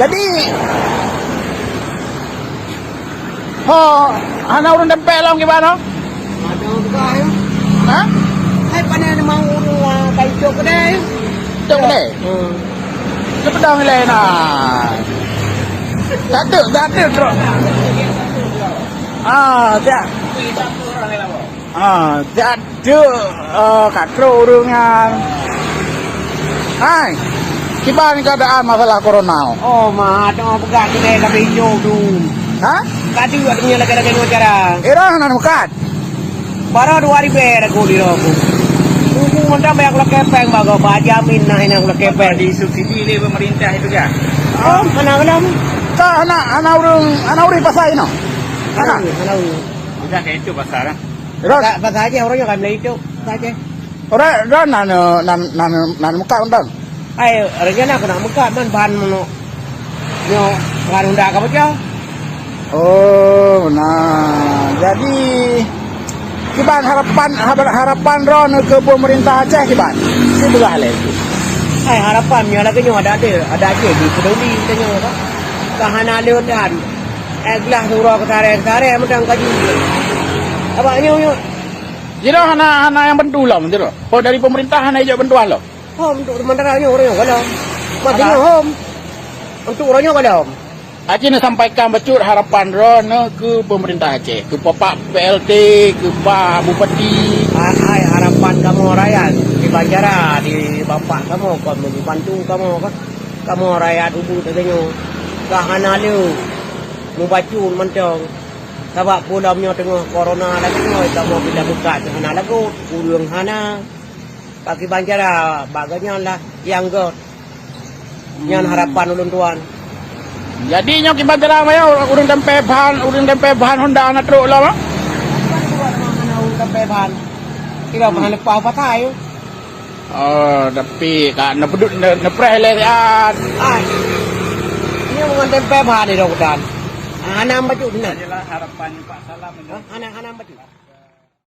Jadi hana urun tempe long gimana? Ada juga ya. Hah? Hai panen mau kayu cok deh. Cok deh. Cepedang nilai nah. Satu terus. Tiap. Jadu katro urungan. Hai. Gimana keadaan masalah corona? Oh, mah ada pegat deh tapi hijau tu. Hah? Tadi juga punya lagi cara. Irang nan mukat. Baru 2 ribu aku di aku. Tunggu mentang banyak lo kepeng bago jamin nah ini aku kepeng Di subsidi oleh pemerintah itu ya. Oh, mana. Ka anak urung pasai no. Anak. Udah kayak itu pasar. Irang. Pasal aja orangnya kan beli itu. Saja. Ora nan mukat undang. Ayo, rencana aku nak buka bahan mono. Yo, bahan unda kamu jauh. Oh, nah. Jadi kiban harapan ron ke pemerintah Aceh kiban. Si belah le. Hai harapan nyo lagi nyo ada aja di peduli tanya apa. Kahana leon dan. Eglah surau ketare mendang kaji. Apa nyo. Jadi hana yang bentulah menjero. Oh dari pemerintah hana hijau bentuan lo. Home untuk sementara nyo orang kalau. Maksudnya home. Untuk orangnya kalau. Aceh nak sampaikan becut harapan ron ke pemerintah Aceh, ke Bapak PLT, ke Pak Bupati. Hai harapan kamu rakyat di Banjara di bapak kamu bantu kamu kan. Kamu rakyat ubu tanya. Kahana leu. Mubacu mentong. Sebab pulamnya tengah corona lagi nyo kamu bila buka hana lagu ulung hana. Bagi Banjara baganya lah yang god. Yang harapan ulun tuan. Jadi nyo kiban jara maya urung tempe bahan Honda anak truk lah. Urung tempe bahan. Kira bahan lepas apa tayo. Oh, tapi kan na pedut na preh le an. Ai. Ini bukan tempe bahan ni dok dan. Anak baju benar. Inilah harapan Pak Salam. Anak baju.